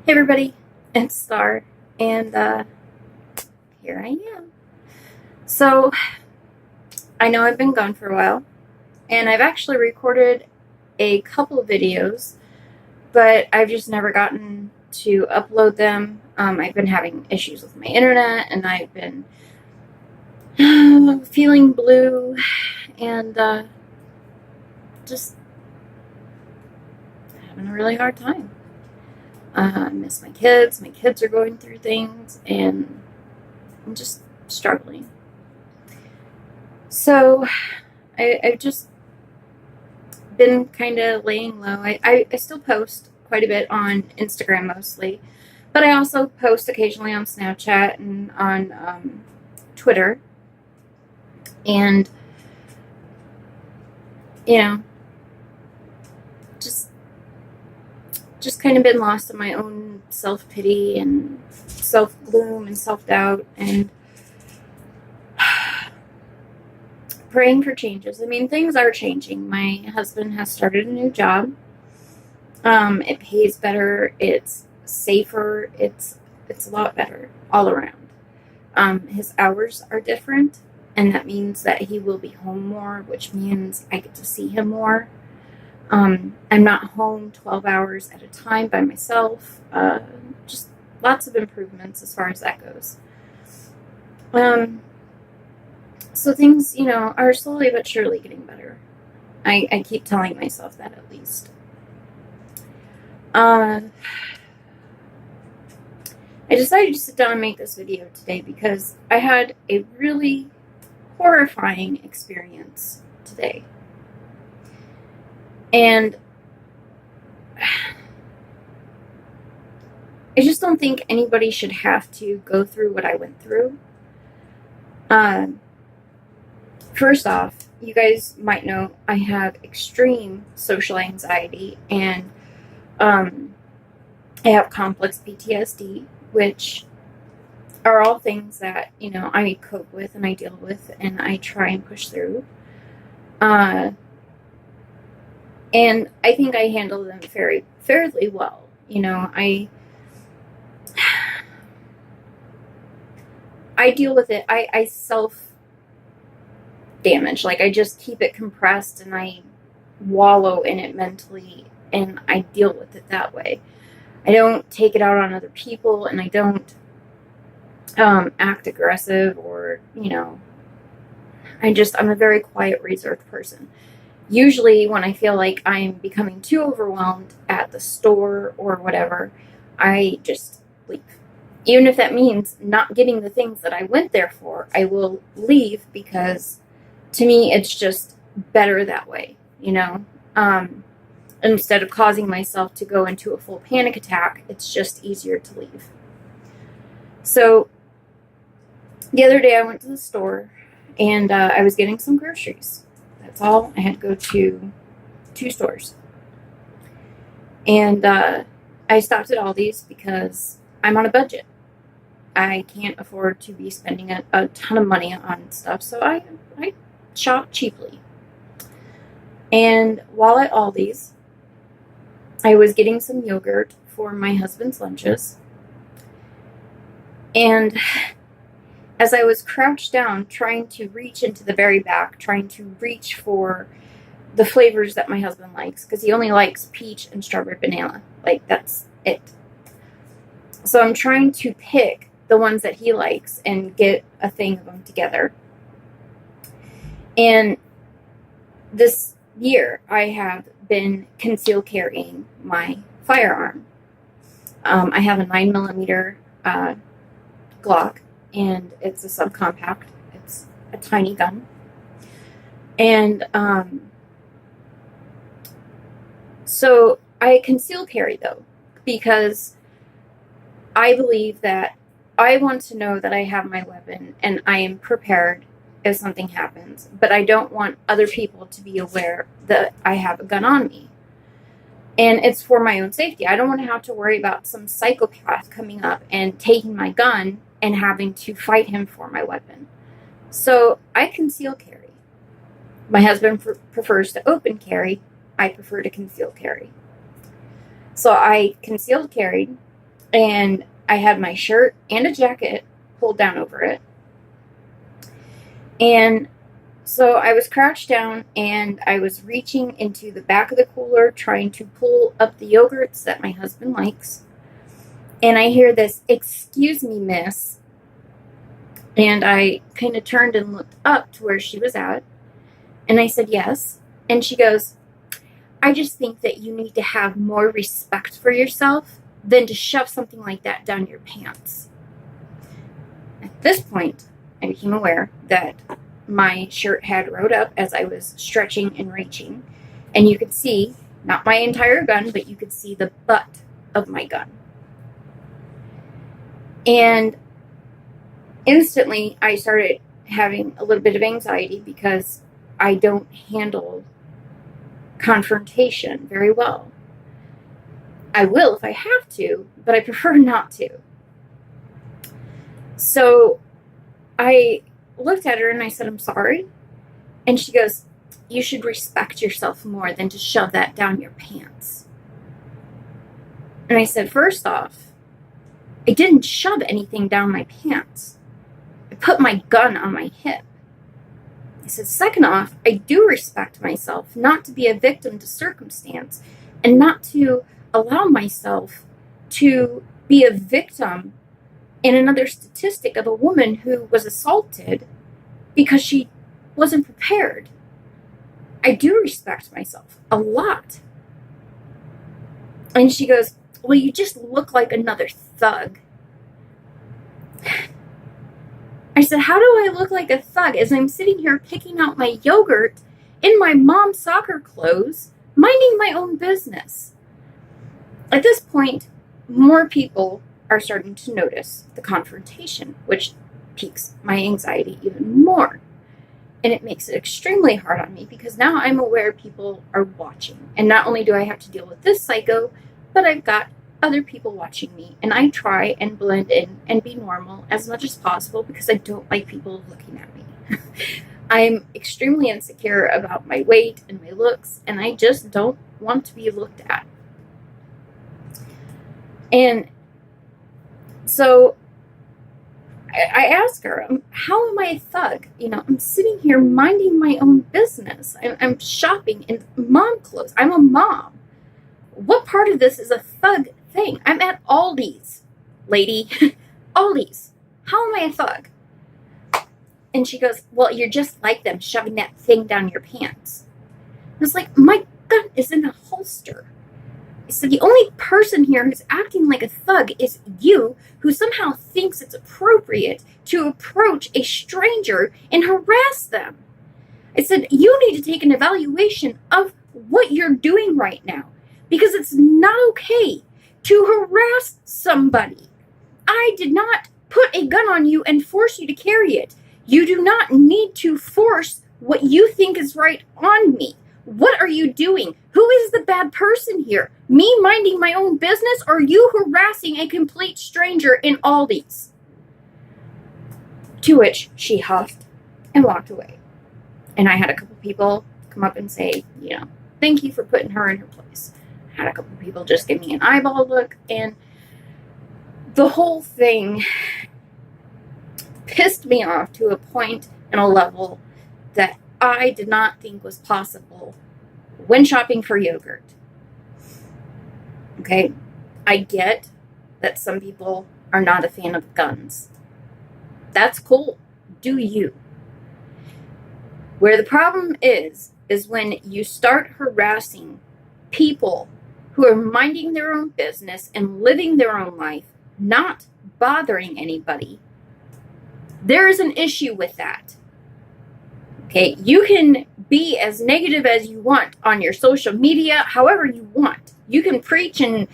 Hey everybody, it's Star, and here I am. So, I know I've been gone for a while, and I've actually recorded a couple of videos, but I've just never gotten to upload them. I've been having issues with my internet, and I've been feeling blue, and just having a really hard time. I miss my kids. My kids are going through things, and I'm just struggling. So, I've just been kind of laying low. I still post quite a bit on Instagram mostly, but I also post occasionally on Snapchat and on Twitter. And, you know, just kind of been lost in my own self-pity and self-gloom and self-doubt and praying for changes. I mean, things are changing. My husband has started a new job. It pays better. It's safer. It's a lot better all around. His hours are different, and that means that he will be home more, which means I get to see him more. I'm not home 12 hours at a time by myself. Just lots of improvements as far as that goes. So things, are slowly but surely getting better. I keep telling myself that at least. I decided to sit down and make this video today because I had a really horrifying experience today. And I just don't think anybody should have to go through what I went through. First off, you guys might know I have extreme social anxiety, and I have complex PTSD, which are all things that, I cope with and I deal with and I try and push through. And I think I handle them fairly well. I deal with it. I self damage. Like, I just keep it compressed and I wallow in it mentally and I deal with it that way. I don't take it out on other people, and I don't act aggressive or, I'm a very quiet, reserved person. Usually when I feel like I'm becoming too overwhelmed at the store or whatever, I just leave. Even if that means not getting the things that I went there for, I will leave, because to me it's just better that way, instead of causing myself to go into a full panic attack. It's just easier to leave. So the other day I went to the store, and I was getting some groceries. That's all. I had to go to 2 stores. And I stopped at Aldis because I'm on a budget. I can't afford to be spending a ton of money on stuff, so I shop cheaply. And while at Aldi's, I was getting some yogurt for my husband's lunches. And as I was crouched down, trying to reach into the very back, trying to reach for the flavors that my husband likes, because he only likes peach and strawberry banana. Like, that's it. So I'm trying to pick the ones that he likes and get a thing of them together. And this year, I have been conceal carrying my firearm. I have a 9mm Glock, and it's a subcompact. It's a tiny gun. And so I conceal carry, though, because I believe that I want to know that I have my weapon and I am prepared if something happens, but I don't want other people to be aware that I have a gun on me. And it's for my own safety. I don't want to have to worry about some psychopath coming up and taking my gun and having to fight him for my weapon. So I conceal carry. My husband prefers to open carry. I prefer to conceal carry. So I concealed carried, and I had my shirt and a jacket pulled down over it. And so I was crouched down and I was reaching into the back of the cooler trying to pull up the yogurts that my husband likes. And I hear this, "Excuse me, miss." And I kind of turned and looked up to where she was at. And I said, "Yes." And she goes, "I just think that you need to have more respect for yourself than to shove something like that down your pants." At this point, I became aware that my shirt had rode up as I was stretching and reaching. And you could see, not my entire gun, but you could see the butt of my gun. And instantly, I started having a little bit of anxiety because I don't handle confrontation very well. I will if I have to, but I prefer not to. So I looked at her and I said, "I'm sorry." And she goes, "You should respect yourself more than to shove that down your pants." And I said, "First off, I didn't shove anything down my pants. I put my gun on my hip." I said, "Second off, I do respect myself not to be a victim to circumstance and not to allow myself to be a victim in another statistic of a woman who was assaulted because she wasn't prepared. I do respect myself a lot." And she goes, "Well, you just look like another thug." I said, "How do I look like a thug as I'm sitting here picking out my yogurt in my mom's soccer clothes, minding my own business?" At this point, more people are starting to notice the confrontation, which piques my anxiety even more. And it makes it extremely hard on me because now I'm aware people are watching. And not only do I have to deal with this psycho, but I've got other people watching me, and I try and blend in and be normal as much as possible because I don't like people looking at me. I'm extremely insecure about my weight and my looks, and I just don't want to be looked at. And so I ask her, "How am I a thug? I'm sitting here minding my own business. I'm shopping in mom clothes. I'm a mom. What part of this is a thug thing? I'm at Aldis, lady. Aldis. How am I a thug?" And she goes, "Well, you're just like them, shoving that thing down your pants." I was like, "My gun is in a holster." I said, "The only person here who's acting like a thug is you, who somehow thinks it's appropriate to approach a stranger and harass them." I said, "You need to take an evaluation of what you're doing right now, because it's not okay to harass somebody. I did not put a gun on you and force you to carry it. You do not need to force what you think is right on me. What are you doing? Who is the bad person here? Me minding my own business, or you harassing a complete stranger in Aldis?" To which she huffed and walked away. And I had a couple people come up and say, "Thank you for putting her in her place." I had a couple people just give me an eyeball look, and the whole thing pissed me off to a point and a level that I did not think was possible when shopping for yogurt. Okay, I get that some people are not a fan of guns. That's cool. Do you. Where the problem is when you start harassing people who are minding their own business and living their own life, not bothering anybody. There is an issue with that. Okay, you can be as negative as you want on your social media, however you want. You can preach and,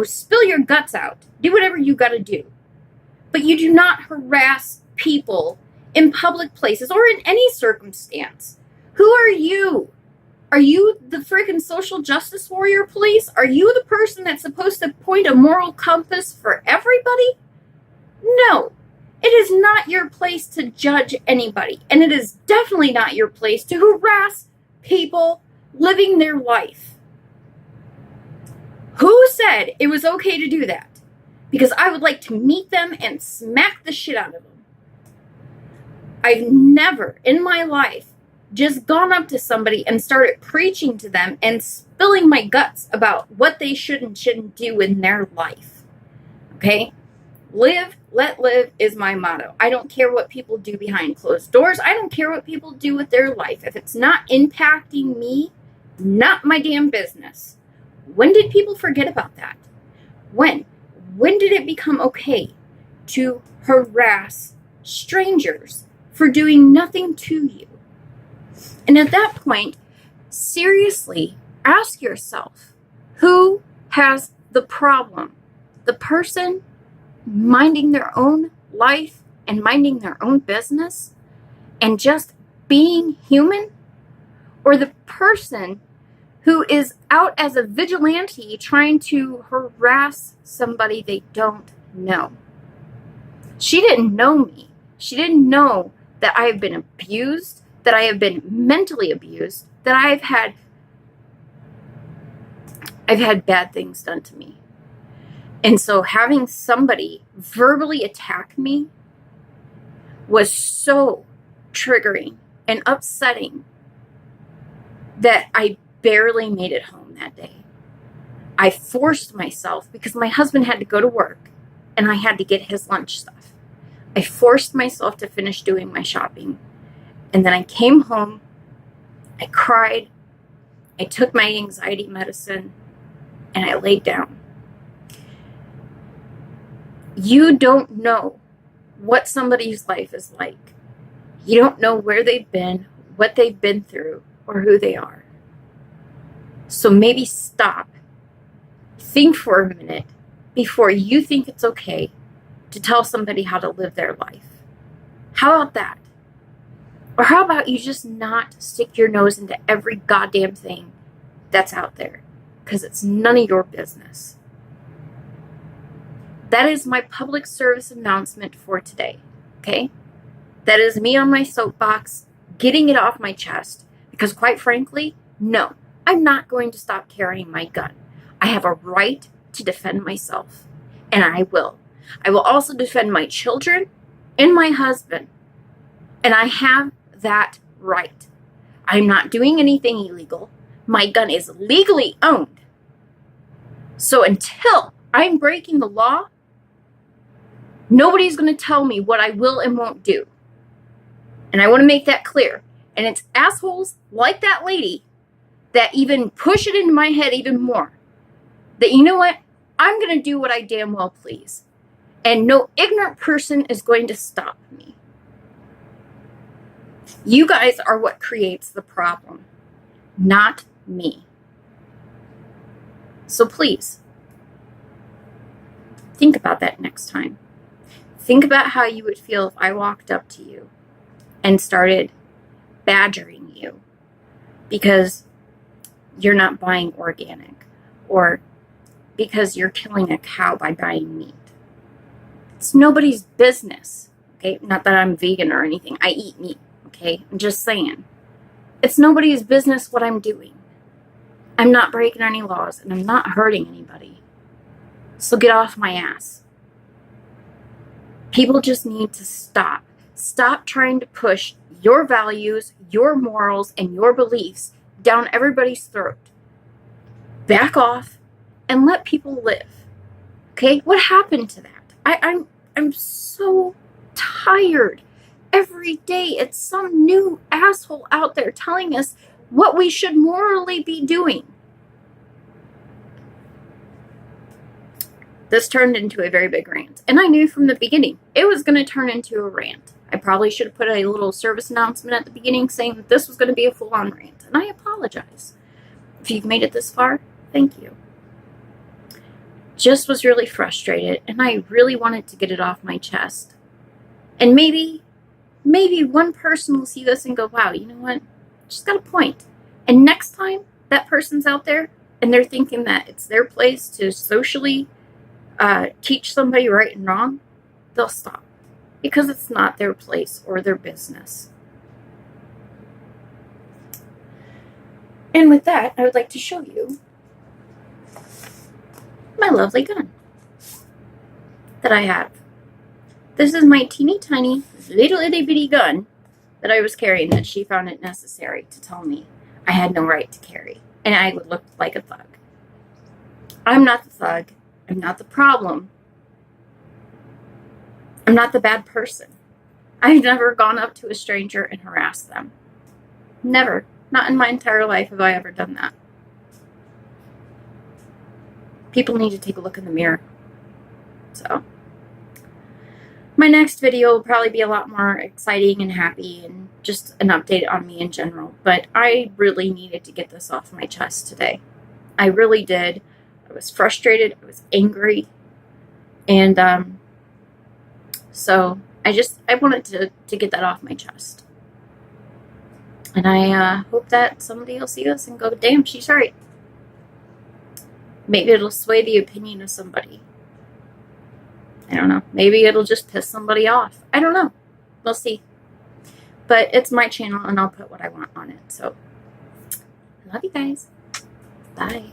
spill your guts out. Do whatever you got to do. But you do not harass people in public places or in any circumstance. Who are you? Are you the freaking social justice warrior police? Are you the person that's supposed to point a moral compass for everybody? No. It is not your place to judge anybody, and it is definitely not your place to harass people living their life. Who said it was okay to do that? because I would like to meet them and smack the shit out of them. I've never in my life just gone up to somebody and started preaching to them and spilling my guts about what they should and shouldn't do in their life. Okay? Live, let live is my motto. I don't care what people do behind closed doors. I don't care what people do with their life. If it's not impacting me, not my damn business. When did people forget about that? When? When did it become okay to harass strangers for doing nothing to you? And at that point, seriously, ask yourself, who has the problem? The person minding their own life and minding their own business and just being human? Or the person who is out as a vigilante trying to harass somebody they don't know? She didn't know me. She didn't know that I have been abused, that I have been mentally abused, that I've had bad things done to me. And so having somebody verbally attack me was so triggering and upsetting that I barely made it home that day. I forced myself, because my husband had to go to work and I had to get his lunch stuff. I forced myself to finish doing my shopping. And then I came home, I cried, I took my anxiety medicine, and I laid down. You don't know what somebody's life is like. You don't know where they've been, what they've been through, or who they are. So maybe stop. Think for a minute before you think it's okay to tell somebody how to live their life. How about that? Or how about you just not stick your nose into every goddamn thing that's out there? Because it's none of your business. That is my public service announcement for today, okay? That is me on my soapbox, getting it off my chest, because quite frankly, no, I'm not going to stop carrying my gun. I have a right to defend myself, and I will. I will also defend my children and my husband, and I have that right. I'm not doing anything illegal. My gun is legally owned. So until I'm breaking the law, nobody's going to tell me what I will and won't do. And I want to make that clear. And it's assholes like that lady that even push it into my head even more. That, you know what? I'm going to do what I damn well please. And no ignorant person is going to stop me. You guys are what creates the problem, not me. So please, think about that next time. Think about how you would feel if I walked up to you and started badgering you because you're not buying organic, or because you're killing a cow by buying meat. It's nobody's business, okay? Not that I'm vegan or anything. I eat meat, okay? I'm just saying. It's nobody's business what I'm doing. I'm not breaking any laws, and I'm not hurting anybody. So get off my ass. People just need to stop. Stop trying to push your values, your morals, and your beliefs down everybody's throat. Back off and let people live. Okay? What happened to that? I'm so tired. Every day it's some new asshole out there telling us what we should morally be doing. This turned into a very big rant. And I knew from the beginning it was going to turn into a rant. I probably should have put a little service announcement at the beginning saying that this was going to be a full-on rant. And I apologize. If you've made it this far, thank you. Just was really frustrated, and I really wanted to get it off my chest. And maybe one person will see this and go, wow, you know what? She's got a point. And next time that person's out there and they're thinking that it's their place to socially teach somebody right and wrong, they'll stop. Because it's not their place or their business. And with that, I would like to show you my lovely gun. that I have. This is my teeny tiny little itty bitty gun that I was carrying that she found it necessary to tell me I had no right to carry, and I would look like a thug. I'm not the thug. I'm not the problem. I'm not the bad person. I've never gone up to a stranger and harassed them. Never. Not in my entire life have I ever done that. People need to take a look in the mirror. So, my next video will probably be a lot more exciting and happy and just an update on me in general. But I really needed to get this off my chest today. I really did. I was frustrated. I was angry. And so I wanted to get that off my chest. And I hope that somebody will see this and go, damn, she's right. Maybe it'll sway the opinion of somebody. I don't know. Maybe it'll just piss somebody off. I don't know. We'll see. But it's my channel, and I'll put what I want on it. So, I love you guys. Bye.